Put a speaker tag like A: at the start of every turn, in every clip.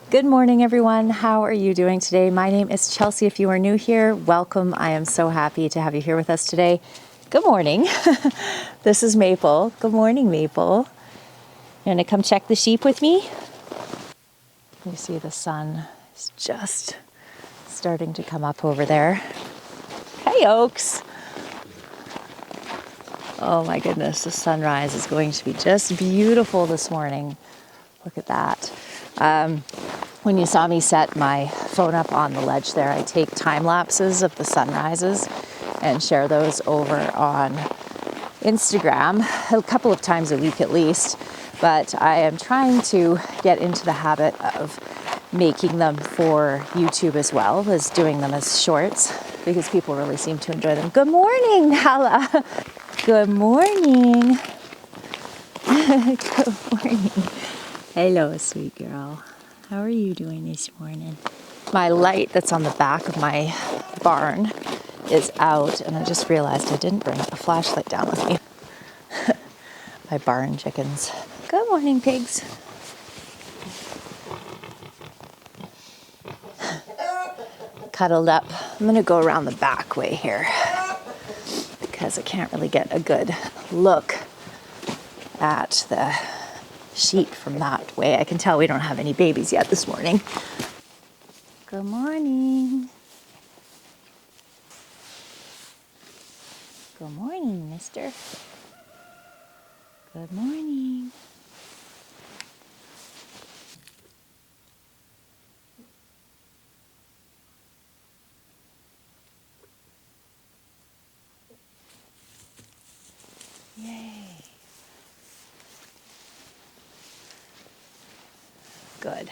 A: Good morning, everyone. How are you doing today? My name is Chelsea. If you are new here, welcome. I am so happy to have you here with us today. Good morning. This is Maple. Good morning, Maple. You want to come check the sheep with me? You see the sun is just starting to come up over there. Hey, Oaks. Oh my goodness, the sunrise is going to be just beautiful this morning. Look at that. When you saw me set my phone up on the ledge there, I take time lapses of the sunrises and share those over on Instagram a couple of times a week at least. But I am trying to get into the habit of making them for YouTube as well as doing them as shorts because people really seem to enjoy them. Good morning, Nala. Good morning. Good morning. Hello, sweet girl. How are you doing this morning? My light that's on the back of my barn is out, and I just realized I didn't bring a flashlight down with me. My barn chickens. Good morning, pigs. Cuddled up. I'm gonna go around the back way here because I can't really get a good look at the sheep from that way. I can tell we don't have any babies yet this morning. Good morning. Good morning, mister. Good morning. Yay. Good.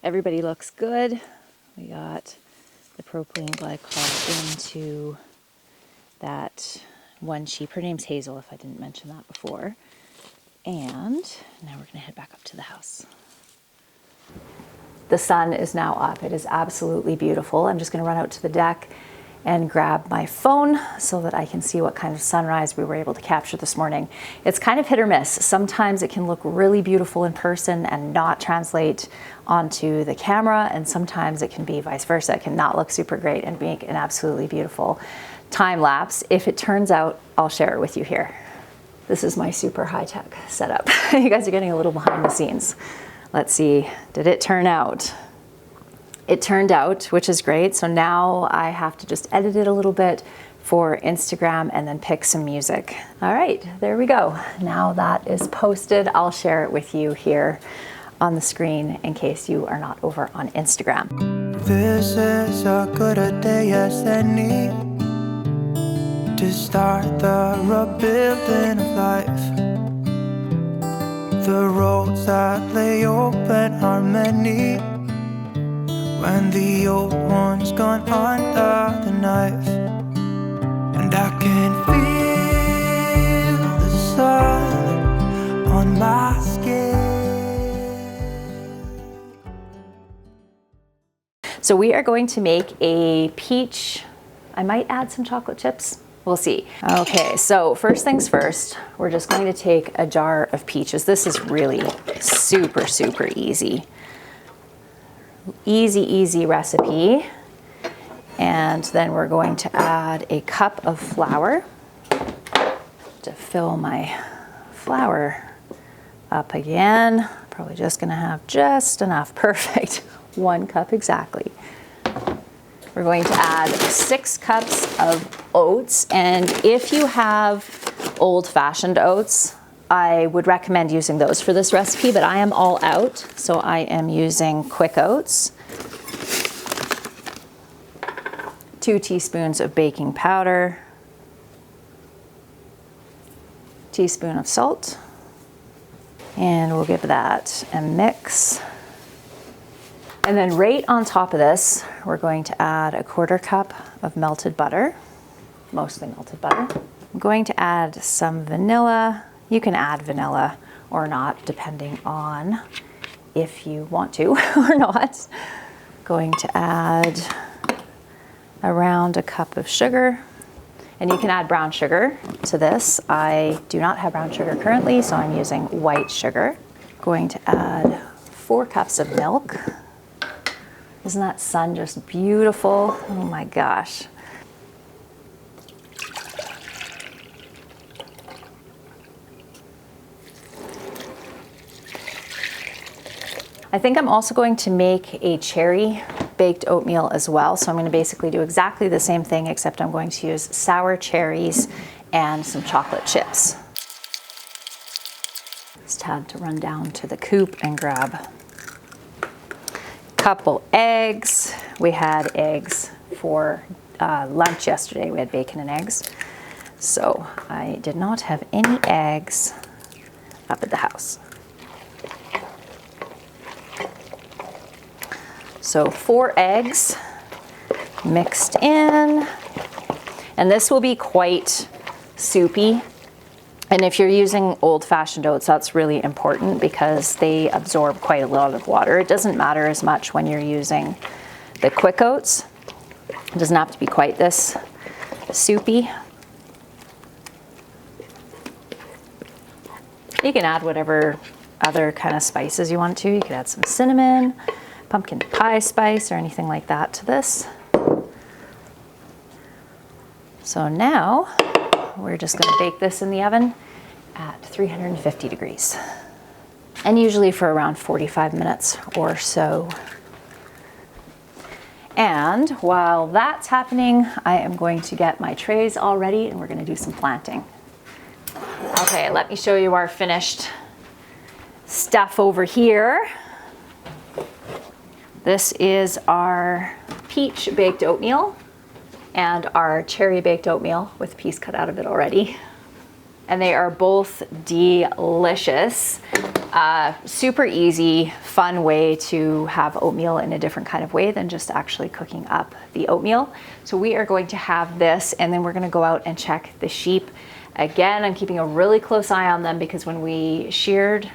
A: Everybody looks good. We got the propylene glycol into that one sheep. Her name's Hazel, if I didn't mention that before. And now we're gonna head back up to the house. The sun is now up. It is absolutely beautiful. I'm just gonna run out to the deck and grab my phone so that I can see what kind of sunrise we were able to capture this morning. It's kind of hit or miss. Sometimes it can look really beautiful in person and not translate onto the camera, and sometimes it can be vice versa. It can not look super great and make an absolutely beautiful time lapse. If it turns out, I'll share it with you here. This is my super high-tech setup. You guys are getting a little behind the scenes. Let's see, did it turn out? It turned out, which is great. So now I have to just edit it a little bit for Instagram and then pick some music. All right, there we go. Now that is posted, I'll share it with you here on the screen in case you are not over on Instagram.
B: This is a good a day as any to start the rebuilding of life. The roads that lay open are many when the old one's gone under the knife. And I can feel the sun on my skin.
A: So we are going to make a peach. I might add some chocolate chips. We'll see. Okay, so first things first, we're just going to take a jar of peaches. This is really super, super easy. Easy recipe. And then we're going to add a cup of flour to fill my flour up again. Probably just gonna have just enough. Perfect. 1 cup exactly. We're going to add 6 cups of oats. And if you have old-fashioned oats, I would recommend using those for this recipe, but I am all out, so I am using quick oats. 2 teaspoons of baking powder, teaspoon of salt, and we'll give that a mix. And then right on top of this, we're going to add 1/4 cup of melted butter, mostly melted butter. I'm going to add some vanilla. You can add vanilla or not, depending on if you want to or not. Going to add around 1 cup of sugar. And you can add brown sugar to this. I do not have brown sugar currently, so I'm using white sugar. Going to add 4 cups of milk. Isn't that sun just beautiful? Oh my gosh. I think I'm also going to make a cherry baked oatmeal as well. So I'm going to basically do exactly the same thing, except I'm going to use sour cherries and some chocolate chips. Just had to run down to the coop and grab a couple eggs. We had eggs for lunch yesterday. We had bacon and eggs. So I did not have any eggs up at the house. So 4 eggs mixed in, and this will be quite soupy. And if you're using old-fashioned oats, that's really important because they absorb quite a lot of water. It doesn't matter as much when you're using the quick oats. It doesn't have to be quite this soupy. You can add whatever other kind of spices you want to. You could add some cinnamon, pumpkin pie spice, or anything like that to this. So now we're just going to bake this in the oven at 350 degrees. And usually for around 45 minutes or so. And while that's happening, I am going to get my trays all ready and we're going to do some planting. Okay, let me show you our finished stuff over here. This is our peach baked oatmeal and our cherry baked oatmeal with a piece cut out of it already. And they are both delicious. Super easy, fun way to have oatmeal in a different kind of way than just actually cooking up the oatmeal. So we are going to have this, and then we're gonna go out and check the sheep. Again, I'm keeping a really close eye on them because when we sheared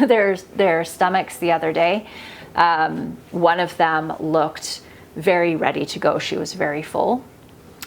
A: their stomachs the other day, one of them looked very ready to go. She was very full.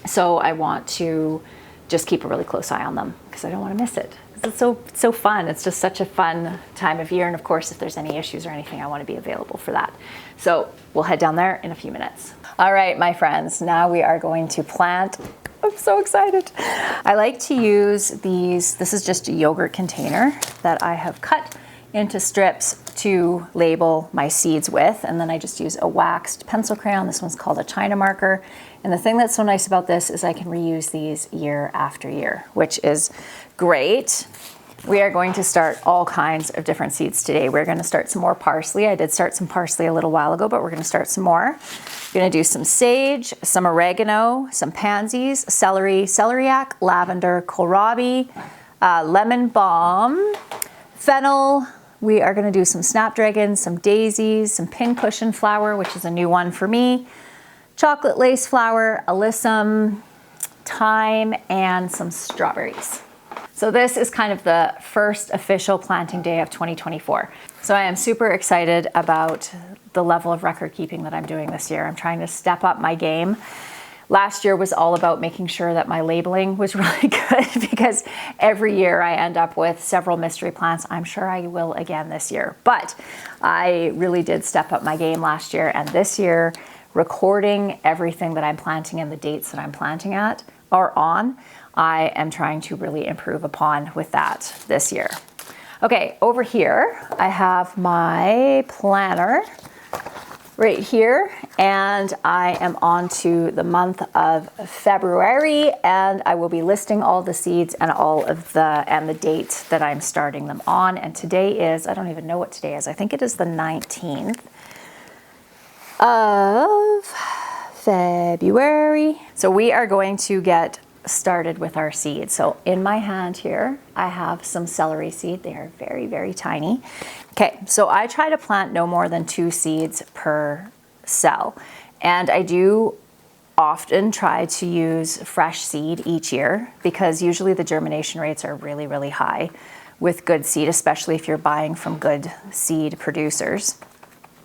A: So I want to just keep a really close eye on them because I don't want to miss it. It's so fun. It's just such a fun time of year. And of course, if there's any issues or anything, I want to be available for that. So we'll head down there in a few minutes. All right, my friends, now we are going to plant. I'm so excited. I like to use these. This is just a yogurt container that I have cut into strips to label my seeds with, and then I just use a waxed pencil crayon. This one's called a China marker. And the thing that's so nice about this is I can reuse these year after year, which is great. We are going to start all kinds of different seeds today. We're going to start some more parsley. I did start some parsley a little while ago, but we're going to start some more. We're going to do some sage, some oregano, some pansies, celery, celeriac, lavender, kohlrabi, lemon balm, fennel. We are going to do some snapdragons, some daisies, some pincushion flower, which is a new one for me, chocolate lace flower, alyssum, thyme, and some strawberries. So this is kind of the first official planting day of 2024. So I am super excited about the level of record keeping that I'm doing this year. I'm trying to step up my game. Last year was all about making sure that my labeling was really good because every year I end up with several mystery plants. I'm sure I will again this year, but I really did step up my game last year, and this year recording everything that I'm planting and the dates that I'm planting at or on, I am trying to really improve upon with that this year. Okay, over here I have my planner right here, and I am on to the month of February, and I will be listing all the seeds and all of the date that I'm starting them on. And today is, I don't even know what today is. I think it is the 19th of February. So we are going to get started with our seeds. So in my hand here, I have some celery seed. They are very, very tiny. Okay, so I try to plant no more than 2 seeds per cell. And I do often try to use fresh seed each year because usually the germination rates are really, really high with good seed, especially if you're buying from good seed producers.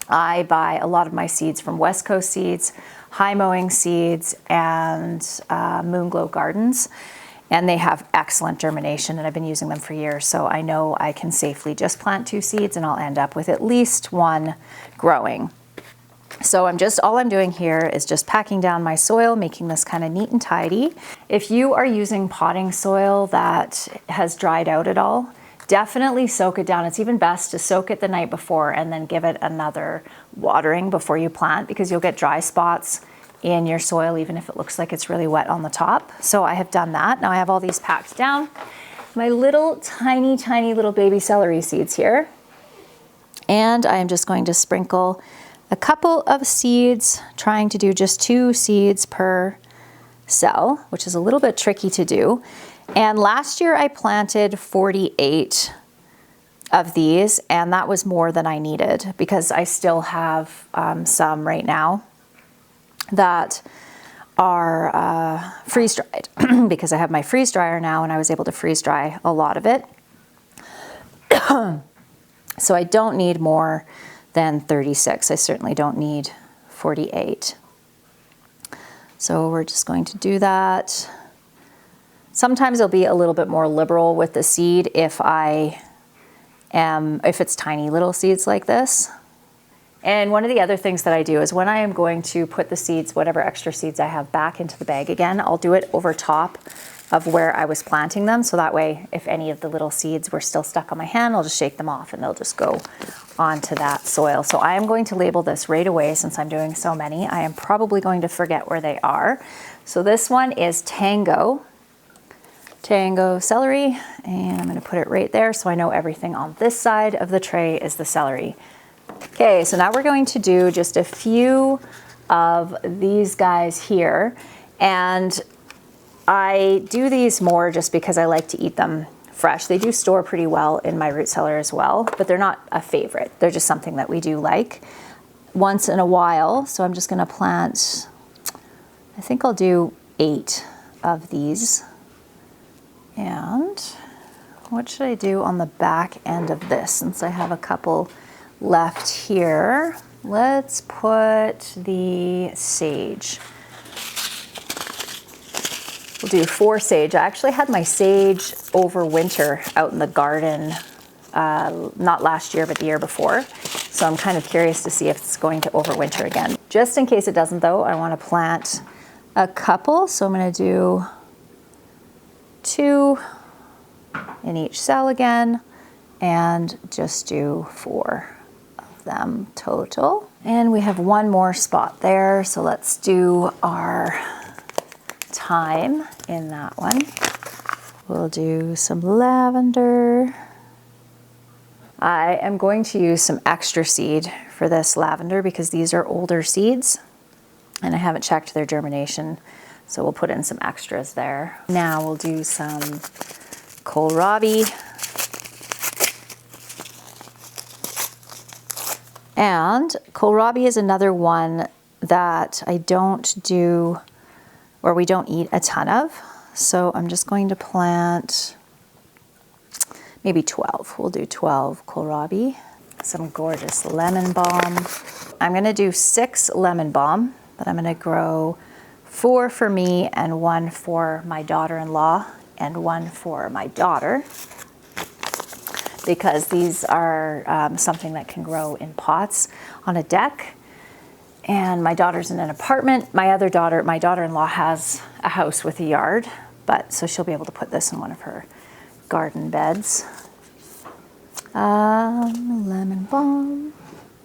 A: I buy a lot of my seeds from West Coast Seeds, High Mowing Seeds, and Moonglow Gardens. And they have excellent germination, and I've been using them for years, so I know I can safely just plant 2 seeds and I'll end up with at least 1 growing. So all I'm doing here is just packing down my soil, making this kind of neat and tidy. If you are using potting soil that has dried out at all, definitely soak it down. It's even best to soak it the night before and then give it another watering before you plant, because you'll get dry spots in your soil even if it looks like it's really wet on the top. So I have done that. Now I have all these packed down. My little tiny little baby celery seeds here. And I am just going to sprinkle a couple of seeds, trying to do just 2 seeds per cell, which is a little bit tricky to do. And last year I planted 48 of these, and that was more than I needed because I still have some right now that are freeze dried because I have my freeze dryer now and I was able to freeze dry a lot of it. So I don't need more than 36. I certainly don't need 48. So we're just going to do that. Sometimes I'll be a little bit more liberal with the seed if it's tiny little seeds like this. And one of the other things that I do is when I am going to put the seeds, whatever extra seeds I have, back into the bag again, I'll do it over top of where I was planting them. So that way, if any of the little seeds were still stuck on my hand, I'll just shake them off and they'll just go onto that soil. So I am going to label this right away since I'm doing so many. I am probably going to forget where they are. So this one is Tango celery, and I'm going to put it right there so I know everything on this side of the tray is the celery. Okay, so now we're going to do just a few of these guys here, and I do these more just because I like to eat them fresh. They do store pretty well in my root cellar as well, but they're not a favorite. They're just something that we do like once in a while. So I'm just going to plant, I think I'll do 8 of these. And what should I do on the back end of this since I have a couple left here? Let's put the sage. We'll do 4 sage. I actually had my sage over winter out in the garden, not last year, but the year before. So I'm kind of curious to see if it's going to overwinter again. Just in case it doesn't though, I want to plant a couple. So I'm going to do 2 in each cell again, and just do 4 of them total. And we have 1 more spot there, so let's do our thyme in that one. We'll do some lavender. I am going to use some extra seed for this lavender because these are older seeds and I haven't checked their germination. So we'll put in some extras there. Now we'll do some kohlrabi. And kohlrabi is another one that I don't do, or we don't eat a ton of. So I'm just going to plant maybe 12. We'll do 12 kohlrabi. Some gorgeous lemon balm. I'm gonna do 6 lemon balm, but I'm gonna grow 4 for me and 1 for my daughter-in-law and 1 for my daughter, because these are something that can grow in pots on a deck. And my daughter's in an apartment. My daughter-in-law has a house with a yard, but so she'll be able to put this in one of her garden beds. Lemon balm.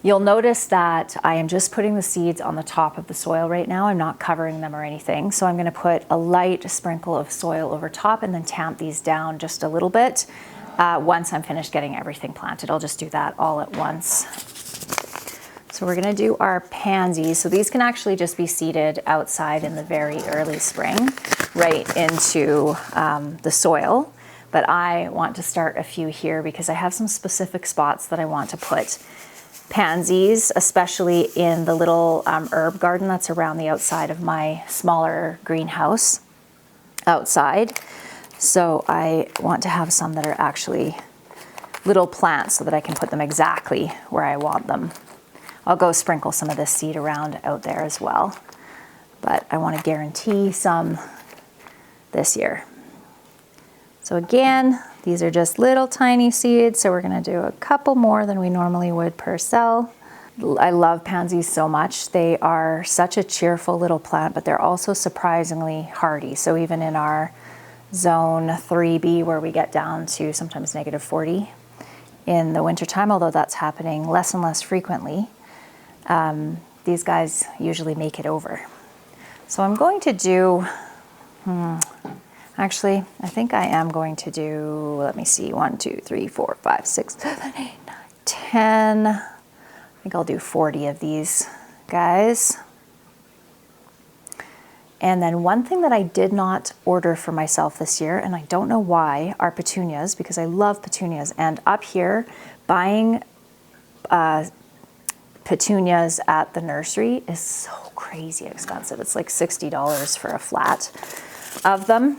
A: You'll notice that I am just putting the seeds on the top of the soil right now. I'm not covering them or anything. So I'm going to put a light sprinkle of soil over top and then tamp these down just a little bit once I'm finished getting everything planted. I'll just do that all at once. So we're going to do our pansies. So these can actually just be seeded outside in the very early spring right into the soil. But I want to start a few here because I have some specific spots that I want to put pansies, especially in the little herb garden that's around the outside of my smaller greenhouse outside. So I want to have some that are actually little plants so that I can put them exactly where I want them. I'll go sprinkle some of this seed around out there as well, but I want to guarantee some this year. So again, these are just little tiny seeds, so we're gonna do a couple more than we normally would per cell. I love pansies so much. They are such a cheerful little plant, but they're also surprisingly hardy. So even in our zone 3B, where we get down to sometimes -40 in the wintertime, although that's happening less and less frequently, these guys usually make it over. So I'm going to do, actually, I think I am going to do, let me see, 1, 2, 3, 4, 5, 6, 7, 8, 9, 10. I think I'll do 40 of these guys. And then one thing that I did not order for myself this year, and I don't know why, are petunias, because I love petunias. And up here, buying petunias at the nursery is so crazy expensive. It's like $60 for a flat of them.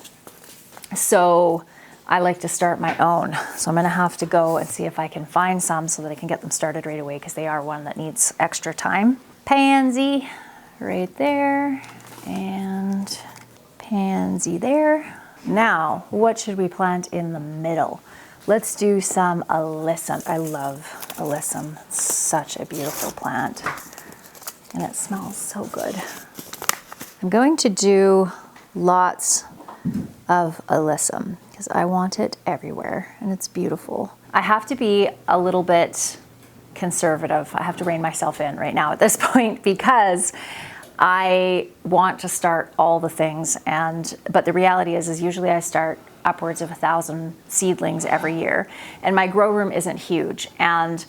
A: So I like to start my own. So I'm gonna have to go and see if I can find some so that I can get them started right away, because they are one that needs extra time. Pansy right there, and pansy there. Now, what should we plant in the middle? Let's do some alyssum. I love alyssum. It's such a beautiful plant, and it smells so good. I'm going to do lots of alyssum because I want it everywhere, and it's beautiful. I have to be a little bit conservative. I have to rein myself in right now at this point, because I want to start all the things, but the reality is usually I start upwards of 1,000 seedlings every year, and my grow room isn't huge. And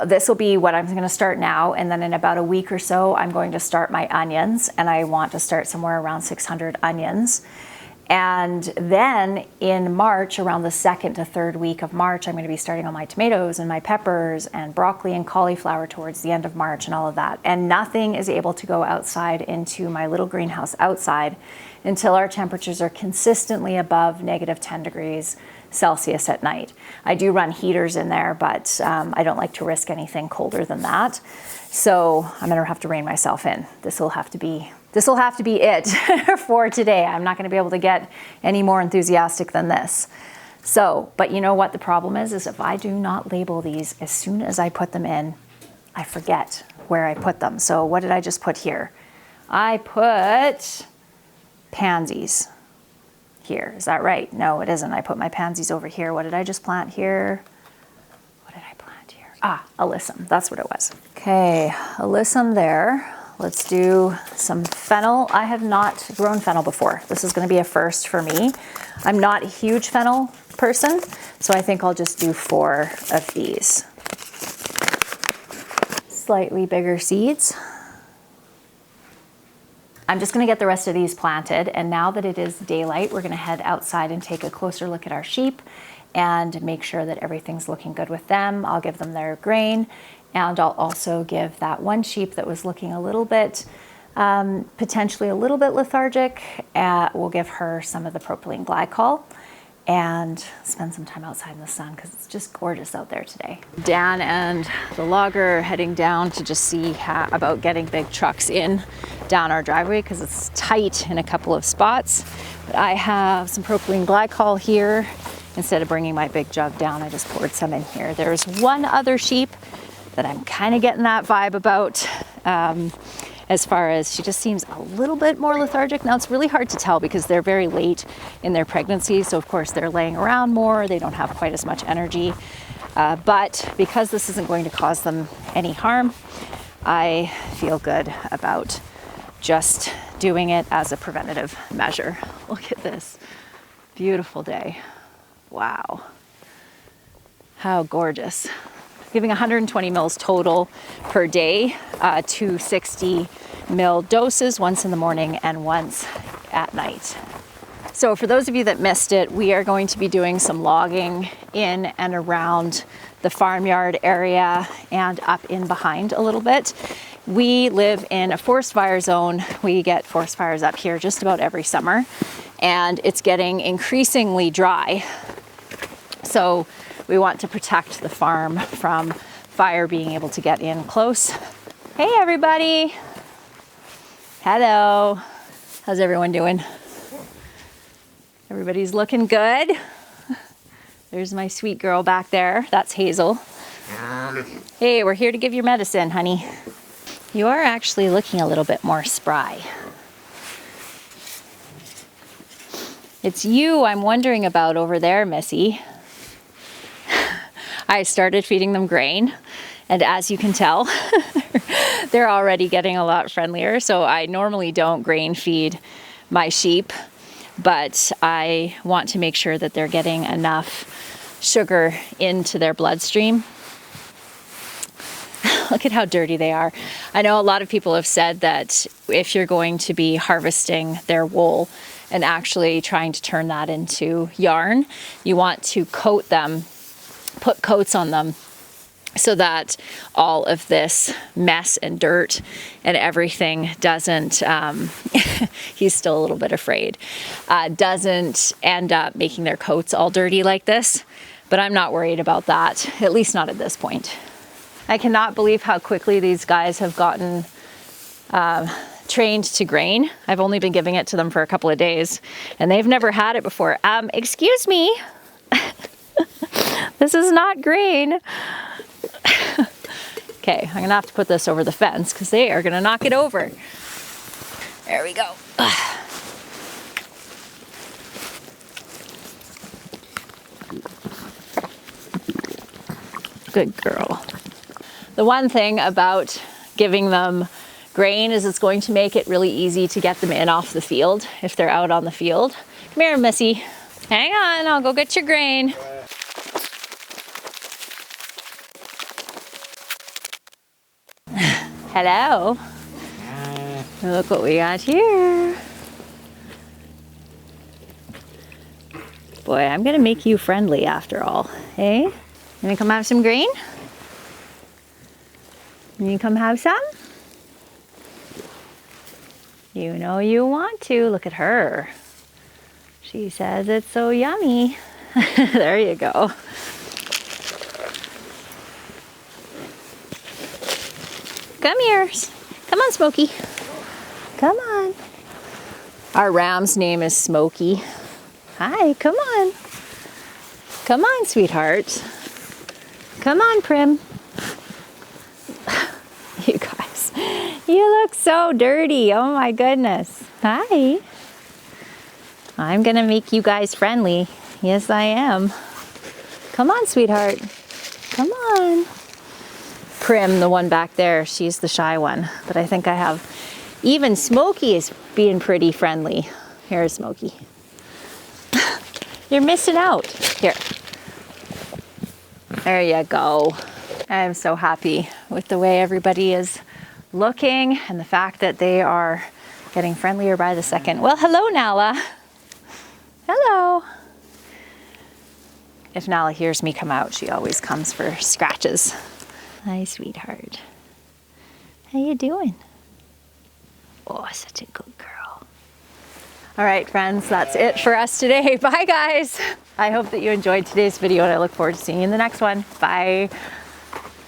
A: this will be what I'm going to start now, and then in about a week or so, I'm going to start my onions, and I want to start somewhere around 600 onions. And then in March, around the 2nd to 3rd week of March, I'm going to be starting on my tomatoes and my peppers and broccoli and cauliflower towards the end of March and all of that. And nothing is able to go outside into my little greenhouse outside until our temperatures are consistently above -10 degrees Celsius at night. I do run heaters in there, but I don't like to risk anything colder than that. So I'm going to have to rein myself in. This will have to be it for today. I'm not going to be able to get any more enthusiastic than this. So, but you know what the problem is if I do not label these as soon as I put them in, I forget where I put them. So what did I just put here? I put pansies here. Is that right? No, it isn't. I put my pansies over here. What did I just plant here? What did I plant here? Alyssum. That's what it was. Okay, alyssum there. Let's do some fennel. I have not grown fennel before. This is going to be a first for me. I'm not a huge fennel person, so I think I'll just do 4 of these. Slightly bigger seeds. I'm just going to get the rest of these planted, and now that it is daylight, we're going to head outside and take a closer look at our sheep and make sure that everything's looking good with them. I'll give them their grain, and I'll also give that one sheep that was looking a little bit, potentially a little bit lethargic, we'll give her some of the propylene glycol and spend some time outside in the sun because it's just gorgeous out there today. Dan and the logger are heading down to just see about getting big trucks in down our driveway because it's tight in a couple of spots. But I have some propylene glycol here. Instead of bringing my big jug down, I just poured some in here. There's one other sheep that I'm kind of getting that vibe about, as far as she just seems a little bit more lethargic. Now it's really hard to tell because they're very late in their pregnancy, so of course they're laying around more, they don't have quite as much energy, but because this isn't going to cause them any harm, I feel good about just doing it as a preventative measure. Look at this beautiful day. Wow, how gorgeous. Giving 120 mils total per day, 260 mil doses, once in the morning and once at night. So for those of you that missed it, we are going to be doing some logging in and around the farmyard area and up in behind a little bit. We live in a forest fire zone. We get forest fires up here just about every summer, and it's getting increasingly dry. So we want to protect the farm from fire being able to get in close. Hey everybody. Hello. How's everyone doing? Everybody's looking good. There's my sweet girl back there. That's Hazel. Hey, we're here to give your medicine, honey. You are actually looking a little bit more spry. It's you I'm wondering about over there, Missy. I started feeding them grain, and as you can tell, they're already getting a lot friendlier. So I normally don't grain feed my sheep, but I want to make sure that they're getting enough sugar into their bloodstream. Look at how dirty they are. I know a lot of people have said that if you're going to be harvesting their wool and actually trying to turn that into yarn, you want to coat them, put coats on them, so that all of this mess and dirt and everything doesn't, he's still a little bit afraid, doesn't end up making their coats all dirty like this. But I'm not worried about that, at least not at this point. I cannot believe how quickly these guys have gotten trained to grain. I've only been giving it to them for a couple of days, and they've never had it before. Excuse me, this is not grain. Okay, I'm gonna have to put this over the fence because they are gonna knock it over. There we go. Good girl. The one thing about giving them grain is it's going to make it really easy to get them in off the field if they're out on the field. Come here, Missy. Hang on, I'll go get your grain. Hello. Look what we got here. Boy, I'm gonna make you friendly after all. Hey, you gonna come have some grain? You come have some? You know you want to. Look at her. She says it's so yummy. There you go. Come here. Come on, Smokey. Come on. Our ram's name is Smokey. Hi, come on. Come on, sweetheart. Come on, Prim. You guys, you look so dirty. Oh my goodness. Hi. I'm gonna make you guys friendly. Yes, I am. Come on, sweetheart. Come on. Prim, the one back there, she's the shy one. But I think I have, even Smokey is being pretty friendly. Here's Smokey. You're missing out. Here. There you go. I'm so happy with the way everybody is looking and the fact that they are getting friendlier by the second. Well, hello, Nala. Hello. If Nala hears me come out, she always comes for scratches. Hi, sweetheart. How you doing? Oh, such a good girl. All right, friends, that's it for us today. Bye, guys. I hope that you enjoyed today's video, and I look forward to seeing you in the next one. Bye.